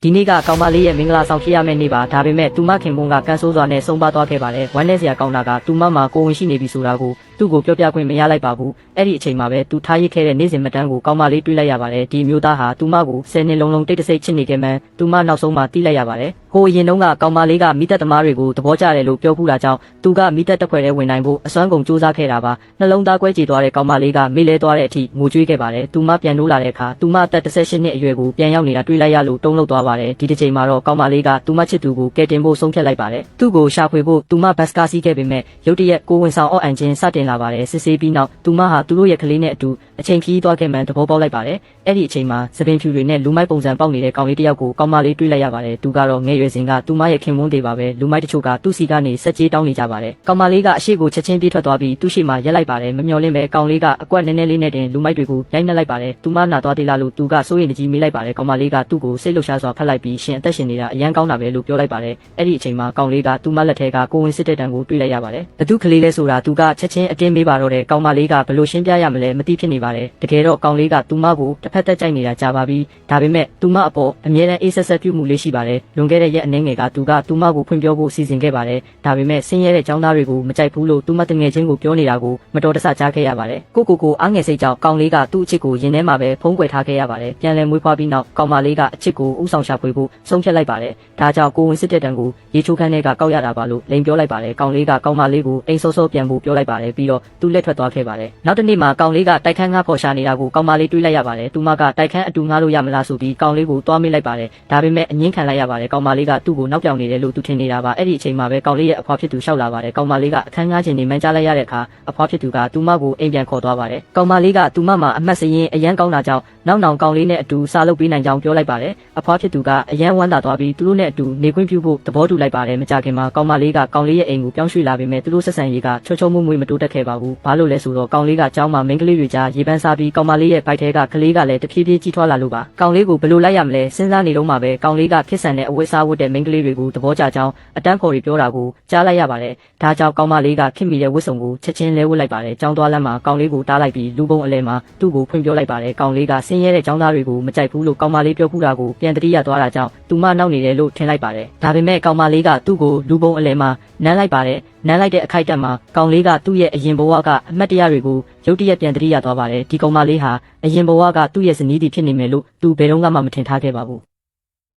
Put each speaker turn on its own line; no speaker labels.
ဒီနေ့ကကောင်မလေးရဲ့မင်္ဂလာဆောင်ဖြစ်ရမယ့်နေ့ပါဒါပေမဲ့သူမခင်ပွန်းကကန်ဆိုးစွာနဲ့ဆုံးပါသွားခဲ့ပါတယ်ဝမ်းနဲ့စရာကောင်းတာကသူမမှာကိုဝင်ရှိနေပြီဆိုတာကိုသူ့ကိုပြောပြခွင့်မရလိုက်ပါဘူးအဲ့ဒီအချိန်မှာပဲသူထားရစ်ခဲ့တဲ့နေ့စဉ်မတန်းကိုကောင်မလေးတွေးလိုက်ရပါတယ်ဒီမျိုးသားဟာသူမကို10နှစ်လုံးလုံးတိတ်တဆိတ်ချစ်နေခဲ့မှန်းသူမနောက်ဆုံးမှသိလိုက်ရပါတယ်ဟိုအရင်တုန်းကကောင်မလေးကမိသက်သမားတွေကိုသဘောကျတယ်လို့ပြောဖူးတာကြောင့်သူကမိသက်တက်ခွဲတဲ့ဝင်နိုင်ဖို့အစွမ်းကုန်စူးစမ်းခဲ့တာပါနှလုံးသားကွဲကြေသွားတဲ့ကောင်မလေးကမေ့လဲသွားတဲ့အထိငိုကြွေးခဲ့ပါတယ်သူမပြန်နိုးလာတဲ့အခါသူမအသက်18နှစ်အရွယ်ကိုပြန်ရောက်နေတာတွေးလိုက်ရလို့တုံ့လှုပ်သွားပါတယ်ဒီတစ်ချိန်မှာတော့ကောင်မလေးကသူမချစ်သူကိုကယ်တင်ဖို့ဆုံးဖြတ်လိုက်ပါတယ်သူ့ကိုရှာဖွေဖို့သူမဘတ်စကားစီးခဲ့ပေမဲ့ရုတ်တရက်ကိုဝင်ဆောင်အော့အန်ချင်းစတင်လာပါတယ်စစ်ဆေးပြီးနောက်သူမဟာသူတို့ရဲ့ကလေးနဲ့အတူအချိန်ခီးသွားခဲ့မှန်းသဘောပေါက်လိုက်ပါတယ်အဲ့ဒီအချိန်မှာသပင်ဖြူတွေနဲ့လူမိုက်ပုံစံပေါက်နေတဲ့ကောင်လေးတစ်ယောက်ကိုကောင်မလေးတွေးလိုက်ရပါတယ်သူကတော့ငယ်ရွယ်စဉ်ကသူမရဲ့ခင်မွန်းသေးပါပဲလူမိုက်တချို့ကသူ့စီကနေစက်ကြီးတောင်းနေကြပါတယ်ကောင်မလေးကအရှိကိုချက်ချင်းပြေးထွက်သွားပြီးသူ့ရှိမှရက်လိုက်ပါတယ်မမျော်လင့်ပဲကောင်လေးကအကွက်နည်းနည်းလေးနဲ့တင်လူမိုက်တွေကိုရိုက်နှက်လိုက်ပါတယ်သူမနာသွားသေးလားလို့သူကစိုးရိမ်တကြီးမေးလိုက်ပါတယ်ကောင်မလေးကသူ့ကိုစိတ်လှုပ်ရှားစွာဖတ်လိုက်ပြီးရှင်အသက်ရှင်နေတာအရန်ကောင်းတာပဲလို့ပြောလိုက်ပါတယ်အဲ့ဒီအချိန်မှာကောင်လေးကသူမလက်ထဲကကိုဝင်စစ်တဲ့တံကိုတွေးလိုက်ရပါတယ်ဘသူကလေးလဲဆိုတာသူကချက်ချင်းအတင်းမေးပါတော့တဲ့ကောင်မလေးကဘလို့ရှင်းပြရမလဲမသိဖြစ်နေပါတယ်တကယ်တော့ကောင်လေးကသူမကိုတစ်ဖက်သက်ကြိုက်နေတာကြာပါပြီဒါပေမဲ့သူမအပေါ်အမြဲတမ်းအေးဆက်ဆက်ပြုမှုလေးရှိပါတယ်လွန်ခဲ့တဲ့ရက်အနည်းငယ်ကသူကသူမကိုဖွင့်ပြောဖို့စီစဉ်ခဲ့ပါတယ်ဒါပေမဲ့ဆင်းရဲတဲ့ចောင်းသားတွေကိုမကြိုက်ဘူးလို့သူမတငယ်ချင်းကိုပြောနေတာကိုမတော်တဆကြားခဲ့ရပါတယ်ကိုအားငယ်စိတ်ကြောင့်ကောင်လေးကသူ့အချစ်ကိုရင်ထဲမှာပဲဖုံးကွယ်ထားခဲ့ရပါတယ်ပြန်လည်မွေးဖွားပြီးနောက်ကောင်မလေးကအချစ်ကိုဥဆောင်ရှာဖွေဖို့ဆုံးဖြတ်လိုက်ပါတယ်ဒါကြောင့်ကိုဝင်စစ်တဲ့တံကိုရေချိုးခန်းထဲကကောက်ရတာပါလို့လိန်ပြောလိုက်ပါတယ်ကောင်လေးကကောင်မလေးကိုအိမ်စောစောပြန်ဖို့ပြောလိုက်ပါတယ်ပြီးတော့သူ့လက်ထွက်သွားခဲ့ပါတယ်နောက်တစ်နေ့မှာကောင်လေးကတိုက်ခန်းငါဖော်ရှာနေတာကိုကောင်မလေးတွေးလိုက်ရပါတယ်သူမကတိုက်ခန်းအတူငါလို့ရမလားဆိုပြီးကောင်လေးကိုတွားမိလိုက်ပါတယ်ဒါပေမဲ့အငင်းခံလိုက်ရပါတယ်ကောင်မလေးကသူ့ကိုနောက်ပြောင်နေတယ်လို့သူထင်နေတာပါအဲ့ဒီအချိန်မှာပဲကောင်လေးရဲ့အဖွားဖြစ်သူရှောက်လာပါတယ်ကောင်မလေးကအခန်းငါးချင်နေမှန်းကြားလိုက်ရတဲ့အခါအဖွားဖြစ်သူကသူမကိုအိမ်ပြန်ခေါ်သွားပါတယ်ကောင်မလေးကသူမမှာအမှတ်စရင်အရန်ကောင်းတာကြောင့်နောက်နောင်ကောင်လေးနဲ့အတူစားလုပ်ပေးနိုင်ကြောင်းပြောလိုက်ပါတယ်အဖွားဖြစ်သူကအရန်ဝမ်းသာသွားပြီးသူတို့နဲ့အတူနေခွင့်ပြုဖို့သဘောတူလိုက်ပါတယ်မကြခင်မှာကောင်မလေးကကောင်လေးရဲ့အိမ်ကိုပြောင်းရွှေ့လာပေမဲ့သူတို့ဆက်ဆံရေးကချောချောမွေ့မွေ့မတိုးတက်ခဲ့ပါဘူးဘာလို့လဲဆိုတော့ကောင်လေးကကျောင်းမှာမိန်းကလေးတွေကြားရေပန်းစားပြီးကောင်မလေးရဲ့ဘိုက်ထဲကကလေးကလည်းတဖြည်းဖြည်းကြီးထွားလာလို့ပါကောင်လေးကိုဘယ်လိုလိုက်ရမလဲစဉ်းစားနေတော့မှပဲကောင်လေးကဖြစ်ဆန်တဲ့အဝတ်စားဝတ်တဲ့မိန်းကလေးတွေကိုသဘောကျကြောင်းအတန်းခေါ်တွေပြောတာကိုကြားလိုက်ရပါတယ်ဒါကြောင့်ကောင်မလေးကခင်မိတဲ့ဝတ်စုံကိုချက်ချင်းလဲဝတ်လိုက်ပါတယ်ကျောင်းသွားလမ်းမှာကောင်လေးကိုတားလိုက်ပြီးလူပုံအလဲမှာသူ့ကိုဖွင့်ပြောလိုက်ပါတယ်ကောင်လေးကဆင်းရဲတဲ့ကျောင်းသားတွေကိုမကြိုက်ဘူးလို့ကောင်မလေးပြောဖူးတာကိုပြန်တတိယသွားတာကြောင့်သူမနောက်နေတယ်လို့ထင်လိုက်ပါတယ်ဒါပေမဲ့ကောင်မလေးကသူ့ကိုလူပုံအလဲမှာနမ်းလိုက်ပါတယ်နမ်းလိုက်တဲ့အခိုက်အတန့်မှာကောင်လေးကသူ့ရဲ့အရင်ဘဝကအမတ်တရားတွေကိုရုတ်တရက်ပြန်တတိယသွားပါတယ်ဒီကောင်မလေးဟာအရင်ဘဝကသူ့ရဲ့ဇနီးတီဖြစ်နေမယ်လို့သူဘယ်တော့မှမထင်ထားခဲ့ပါဘူး